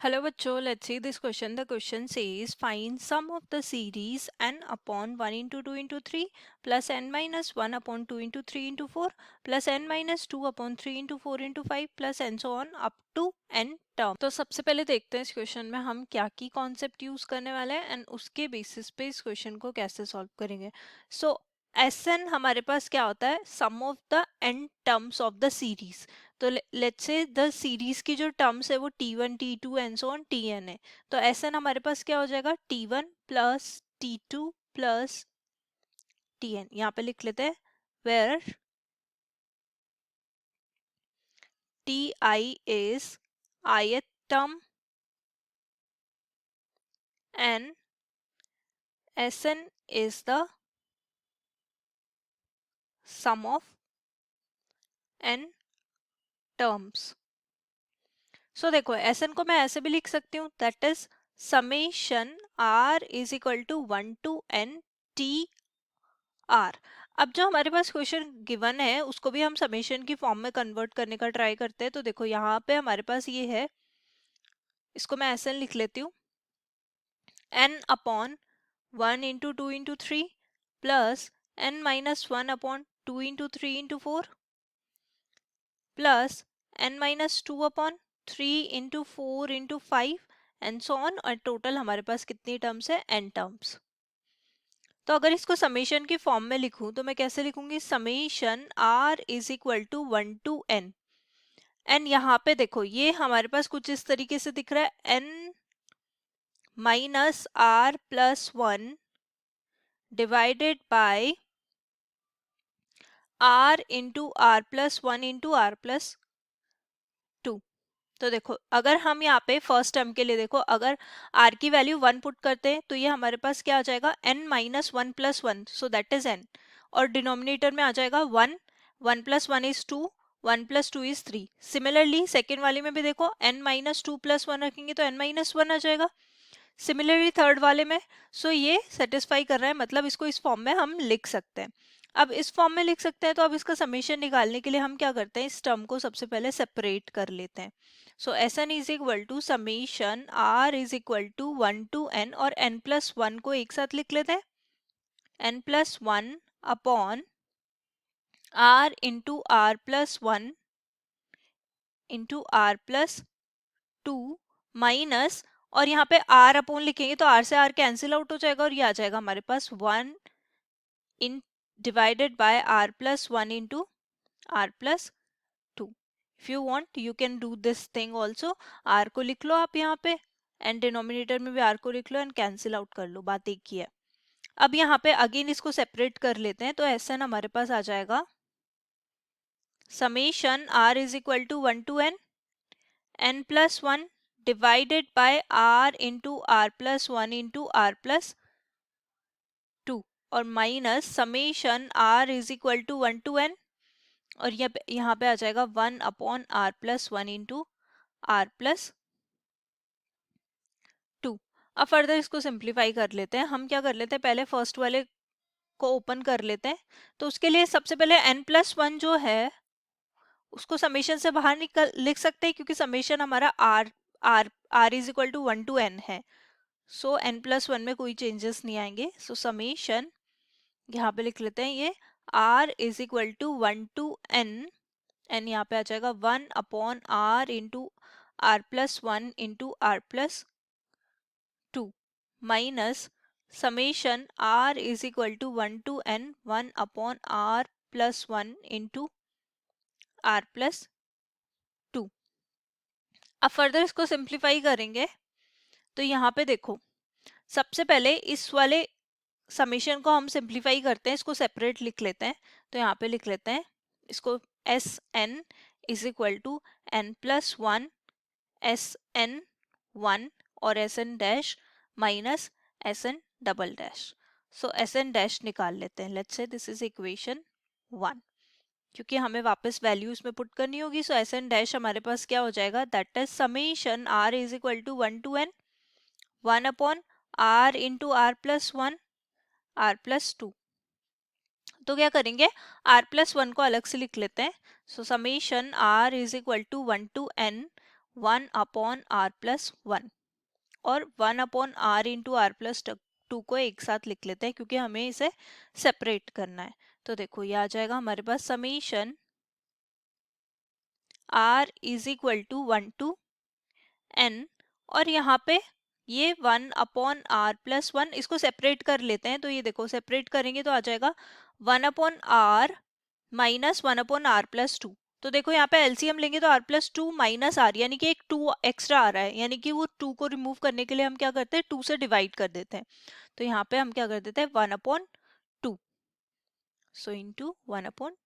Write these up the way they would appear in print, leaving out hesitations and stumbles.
Hello bachcho, let's see this question. The question says find sum of the series n upon 1 into 2 into 3 plus n minus 1 upon 2 into 3 into 4 plus n minus 2 upon 3 into 4 into 5 plus and so on up to n term. तो सबसे पहले देखते हैं इस question में हम क्या की कॉन्सेप्ट यूज करने वाले हैं एंड उसके बेसिस पे इस क्वेश्चन को कैसे सॉल्व करेंगे. सो Sn हमारे पास क्या होता है, sum of the n terms of the series. तो लेट्स से द सीरीज की जो टर्म्स है वो T1 T2 and so on Tn है. तो Sn हमारे पास क्या हो जाएगा, T1 plus T2 plus Tn. यहाँ पे लिख लेते हैं where Ti is ith term and Sn is the sum of n terms. So देखो Sn को मैं ऐसे भी लिख सकती हूँ, that is summation r is equal to 1 to n T r. अब जो हमारे पास क्वेश्चन गिवन है उसको भी हम समेशन की फॉर्म में कन्वर्ट करने का ट्राई करते हैं. तो देखो यहाँ पे हमारे पास ये है, इसको मैं ऐसे लिख लेती हूँ, n upon 1 into 2 into 3 plus n minus 1 upon 2 into 3 into 4 plus n minus 2 upon 3 into 4 into 5 and so on. और टोटल हमारे पास कितनी टर्म्स है, n टर्म्स. तो अगर इसको समेशन की फॉर्म में लिखूं तो मैं कैसे लिखूंगी, summation r is equal to 1 to n. And यहाँ पे देखो ये हमारे पास कुछ इस तरीके से दिख रहा है, n minus r plus 1 divided by r into r plus 1 into r plus 2. तो देखो अगर हम यहाँ पे फर्स्ट टर्म के लिए देखो, अगर r की वैल्यू 1 पुट करते हैं तो ये हमारे पास क्या आ जाएगा, n minus 1 plus 1, so that is n. और डिनोमिनेटर में आ जाएगा 1, 1 plus 1 is 2, 1 plus 2 is 3. Similarly second वाले में भी देखो n माइनस 2 प्लस 1 रखेंगे तो n माइनस 1 आ जाएगा. सिमिलरली थर्ड वाले में. सो ये सेटिस्फाई कर रहा है, मतलब इसको इस फॉर्म में हम लिख सकते हैं. अब इस फॉर्म में लिख सकते हैं तो अब इसका समेशन निकालने के लिए हम क्या करते हैं, इस टर्म को सबसे पहले सेपरेट कर लेते हैं. So Sn is equal to summation r is equal to 1 to n, और n प्लस 1 को एक साथ लिख लेते हैं, n plus 1 upon r into r plus 1 into r plus 2 minus, और यहाँ पे r अपॉन लिखेंगे तो r से r कैंसिल आउट हो जाएगा और ये आ जाएगा हमारे पास 1 n divided by r plus 1 into r plus 2. If you want you can do this thing also. r को लिख लो आप यहाँ पे एंड डिनोमिनेटर में भी r को लिख लो एंड कैंसिल आउट कर लो, बात एक ही है. अब यहाँ पे अगेन इसको सेपरेट कर लेते हैं तो Sn हमारे पास आ जाएगा summation r is equal to 1 to n plus 1 divided by r into r plus 1 into r plus 2, और minus summation r is equal to 1 to n, और यहाँ पे आ जाएगा 1 upon r plus 1 into r plus 2. अब further इसको simplify कर लेते हैं. हम क्या कर लेते हैं, पहले फर्स्ट वाले को ओपन कर लेते हैं. तो उसके लिए सबसे पहले n प्लस 1 जो है उसको समेशन से बाहर निकल लिख सकते हैं, क्योंकि समेशन हमारा r is equal to 1 to n है. सो n प्लस 1 में कोई चेंजेस नहीं आएंगे. सो समेशन यहाँ पे लिख लेते हैं ये r is equal to 1 to n, and यहाँ पे आ जाएगा 1 upon r into r plus 1 into r plus 2 minus summation r is equal to 1 to n 1 upon r plus 1 into r plus 2. अब फर्दर इसको सिंप्लीफाई करेंगे तो यहाँ पे देखो सबसे पहले इस वाले समेशन को हम सिंप्लीफाई करते हैं, इसको सेपरेट लिख लेते हैं. तो यहाँ पे लिख लेते हैं इसको Sn is equal to n plus 1 Sn1 और Sn dash minus Sn double dash. So Sn dash निकाल लेते हैं. Let's say this is equation 1. क्योंकि हमें वापस वैल्यू इसमें पुट करनी होगी, सो Sn डैश हमारे पास क्या हो जाएगा, that is summation r is equal to 1 to n 1 upon r into r plus 1 r plus 2. तो क्या करेंगे, r प्लस 1 को अलग से लिख लेते हैं. So summation r is equal to 1 to n 1 upon r plus 1, और 1 upon r into r plus 2 को एक साथ लिख लेते हैं क्योंकि हमें इसे सेपरेट करना है। तो देखो ये आ जाएगा हमारे पास summation r is equal to 1 to n, और यहाँ पे ये 1 अपॉन आर प्लस 1, इसको सेपरेट कर लेते हैं। तो ये देखो सेपरेट करेंगे तो आ जाएगा 1 upon r minus 1 upon r plus 2। तो देखो यहाँ पे एलसीएम लेंगे तो आर प्लस 2 माइनस आर, यानी कि एक 2 एक्स्ट्रा आ रहा है, यानी कि वो 2 को रिमूव करने के लिए हम क्या करते हैं, 2 से डिवाइड कर देते हैं। तो यहाँ पे हम क्या कर देते हैं, 1 अपॉन 2, सो इंटू 1 अपॉन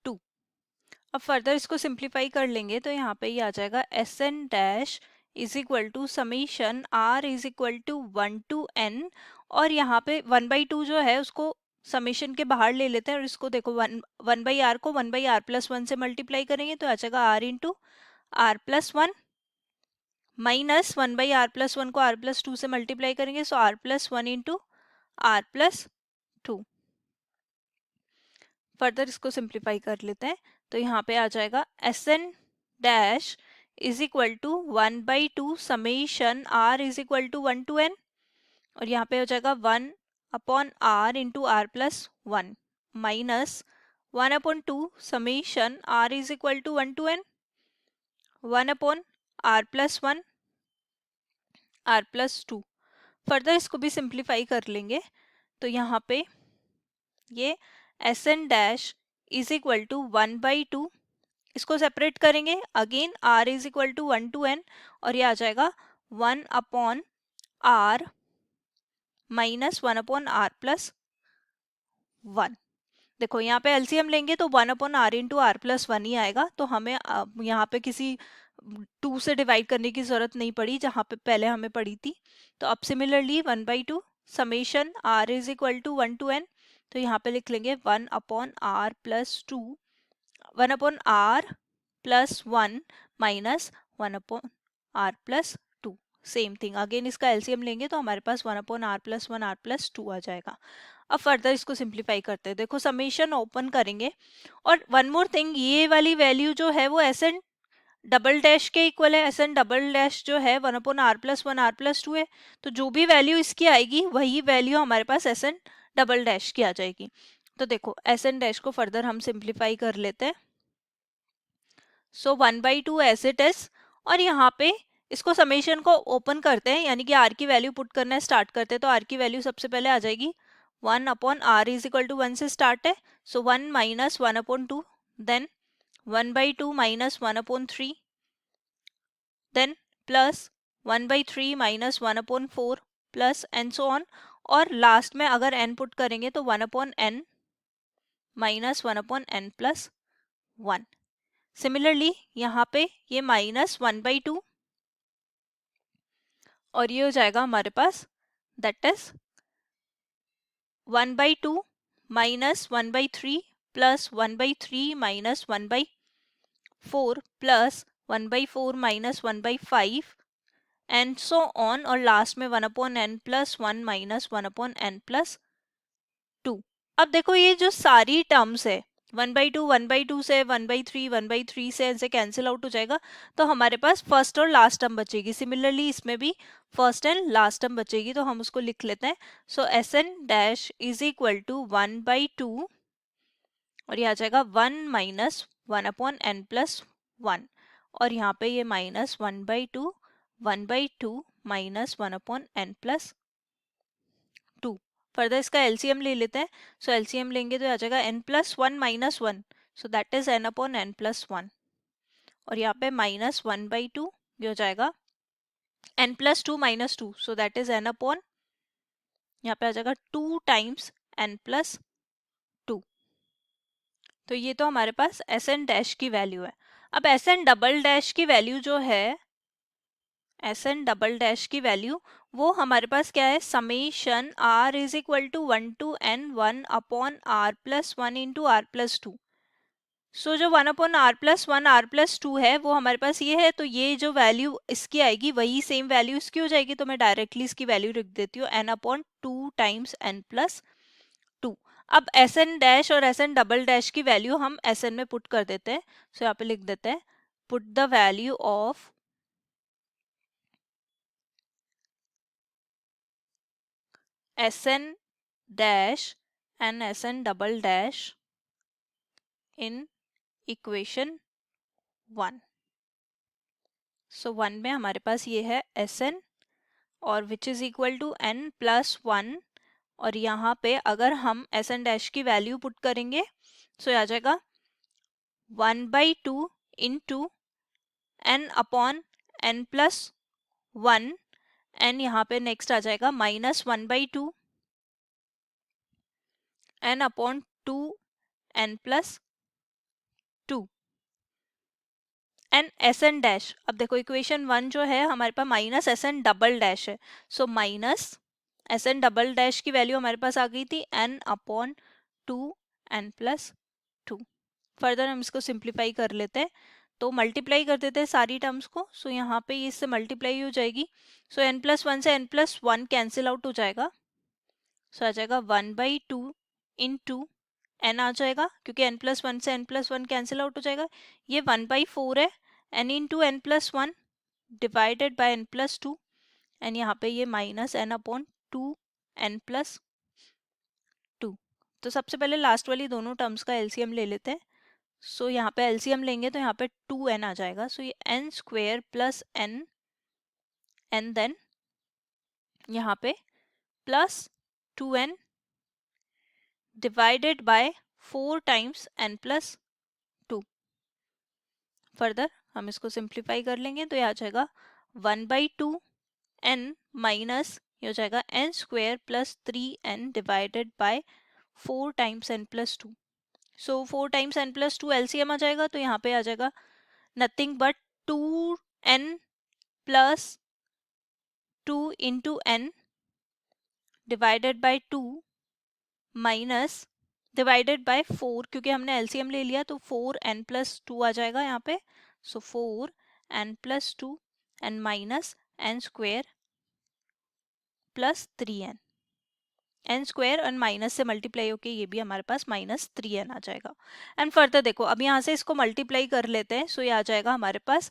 2। अब फर्दर इसको सिंप्लीफाई कर लेंगे तो यहाँ पे ये आ जाएगा S n dash is equal to summation r is equal to 1 to n, और यहाँ पे 1/2 जो है उसको समीशन के बाहर ले लेते हैं, और इसको देखो 1/r को 1/r प्लस 1 से मल्टीप्लाई करेंगे तो आ जाएगा r into r plus 1 minus 1/r plus 1 को r प्लस 2 से मल्टीप्लाई करेंगे, so r plus 1 into r plus 2। Further इसको सिंप्लीफाई कर लेते हैं तो यहाँ पे आ जाएगा S n dash is equal to 1/2 summation r is equal to 1 to n, और यहाँ पे हो जाएगा 1 upon r into r plus 1 minus 1 upon 2 summation r is equal to 1 to n 1 upon r plus 1 r plus 2। Further इसको भी simplify कर लेंगे तो यहाँ पे ये s n dash is equal to 1/2, इसको सेपरेट करेंगे again r is equal to 1 to n, और ये आ जाएगा 1 upon r minus 1 upon r plus 1। देखो यहाँ पे एलसीएम लेंगे तो 1 upon r into r plus 1 ही आएगा, तो हमें यहाँ पे किसी 2 से डिवाइड करने की जरूरत नहीं पड़ी जहाँ पे पहले हमें पड़ी थी। तो अब similarly 1/2 summation r is equal to 1 to n, तो यहाँ पे लिख लेंगे 1 upon r plus 2 1 upon r plus 1 minus 1 upon r plus 2। Same thing again इसका एलसीएम लेंगे तो हमारे पास 1 upon r plus 1 r plus 2 आ जाएगा। अब फर्दर इसको सिंप्लीफाई करते हैं, देखो समेशन ओपन करेंगे, और वन मोर थिंग, ये वाली वैल्यू जो है वो एस एन डबल डैश के इक्वल है। एस एन डबल डैश जो है 1 upon r plus 1 r plus 2 है, तो जो भी वैल्यू इसकी आएगी वही वैल्यू हमारे पास एस एन डबल डैश की आ जाएगी। तो देखो एस एन डैश को फर्दर हम सिंप्लीफाई कर लेते हैं, सो 1/2 एज इट इज, और यहाँ पे इसको समेशन को ओपन करते हैं, यानी कि r की वैल्यू पुट करना स्टार्ट करते हैं। तो r की वैल्यू सबसे पहले आ जाएगी 1 upon r is equal to 1 से स्टार्ट है, so 1 minus 1 upon 2, then 1/2 minus 1 upon 3, then plus 1/3 minus 1 upon 4 plus and so on, और लास्ट में अगर n पुट करेंगे तो 1 upon n minus 1 upon n plus 1। Similarly यहाँ पे ये माइनस 1/2, और ये हो जाएगा हमारे पास that is 1/2 minus 1/3 plus 1/3 minus 1/4 plus 1/4 minus 1/5 and so on, और लास्ट में 1 upon n plus 1 minus 1 upon n plus 2। अब देखो ये जो सारी टर्म्स है 1/2 1/2 से 1/3 1/3 से ऐसे कैंसिल आउट हो जाएगा, तो हमारे पास फर्स्ट और लास्ट टर्म बचेगी। सिमिलरली इसमें भी फर्स्ट एंड लास्ट टर्म बचेगी, तो हम उसको लिख लेते हैं। So S n dash is equal to 1/2, और ये आ जाएगा 1 माइनस 1 अपॉन n प्लस 1, और यहाँ पे ये minus 1/2 minus 1 upon n plus 2। Further इसका एलसीएम ले लेते हैं, सो एलसीएम लेंगे तो आ जाएगा n plus 1 minus 1, so that is n upon n plus 1, और यहाँ पे माइनस 1/2 ये हो जाएगा n plus 2 minus 2, so that is n upon, यहाँ पे आ जाएगा 2 टाइम्स n प्लस 2। तो ये तो हमारे पास एस एन डैश की वैल्यू है। अब एस एन डबल डैश की वैल्यू जो है, एस एन डबल डैश की वैल्यू वो हमारे पास क्या है, summation r is equal to 1 to n 1 upon r plus 1 into r plus 2। So जो 1 upon r plus 1 r plus 2 है वो हमारे पास ये है, तो ये जो वैल्यू इसकी आएगी वही सेम वैल्यू इसकी हो जाएगी, तो मैं डायरेक्टली इसकी वैल्यू लिख देती हूँ n upon 2 times n plus 2। अब एस एन डैश और एस एन डबल डैश की वैल्यू हम एस एन में पुट कर देते हैं, सो यहाँ पे लिख देते हैं put the value of Sn dash and Sn double dash in equation 1. So 1 में हमारे पास ये है Sn और which is equal to n plus 1, और यहाँ पे अगर हम Sn डैश की वैल्यू पुट करेंगे सो आ जाएगा 1/2 into n upon n plus 1, and यहाँ पे नेक्स्ट आ जाएगा -1/2 n upon 2 n plus 2 and S n dash. अब देखो इक्वेशन 1 जो है हमारे पास minus S n double dash है, so minus S n double dash की वैल्यू हमारे पास आ गई थी n upon 2 n plus 2. Further हम इसको सिंप्लीफाई कर लेते हैं, तो मल्टीप्लाई कर देते हैं सारी टर्म्स को. सो यहाँ पे ये इससे मल्टीप्लाई हो जाएगी, सो n प्लस 1 से n प्लस 1 कैंसिल आउट हो जाएगा. सो आ जाएगा 1/2 इंटू n आ जाएगा, क्योंकि n प्लस 1 से n प्लस 1 कैंसिल आउट हो जाएगा. ये 1/4 है, n into n plus 1 divided bye n plus 2, and यहाँ पे ये minus n upon 2 n plus 2. तो सबसे पहले लास्ट वाली दोनों टर्म्स का एलसीएम ले लेते हैं. सो यहाँ पे एलसीएम लेंगे तो यहाँ पे 2n आ जाएगा, सो ये n square plus n and then यहाँ पे plus 2n divided by 4 times n plus 2. Further हम इसको सिंप्लीफाई कर लेंगे तो ये आ जाएगा 1/2 n माइनस ये हो जाएगा n square plus 3n divided by 4 times n plus 2. So 4 times n plus 2 LCM आ जाएगा, तो यहाँ पे आ जाएगा nothing but 2n plus 2 into n divided by 2 minus divided by 4, क्योंकि हमने एलसीएम ले लिया तो 4n प्लस 2 आ जाएगा यहाँ पे. सो 4n plus 2 and minus n square plus 3n. n square और माइनस से मल्टीप्लाई होके ये भी हमारे पास -3n आ जाएगा. एंड फर्दर देखो अब यहाँ से इसको मल्टीप्लाई कर लेते हैं, सो ये आ जाएगा हमारे पास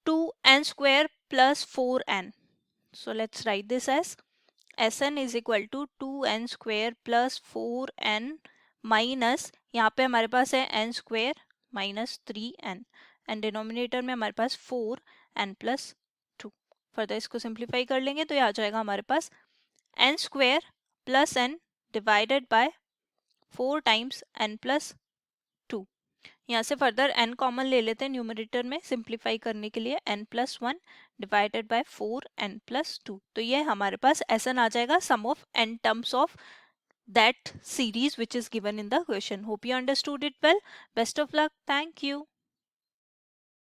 2n square plus 4n. So let's write this as Sn is equal to 2n square plus 4n minus यहाँ पे हमारे पास है n square minus 3n, and denominator में हमारे पास 4n प्लस 2. फर्दर इसको सिंप्लीफाई कर लेंगे तो ये आ जाएगा हमारे पास n square plus n divided by 4 times n plus 2. यहाँ से फर्दर n कॉमन ले लेते हैं न्यूमरेटर में सिंप्लीफाई करने के लिए, n plus 1 divided by 4n plus 2. तो ये हमारे पास Sn आ जाएगा sum of n terms of that series which is given in the question. Hope you understood it well. Best of luck. Thank you.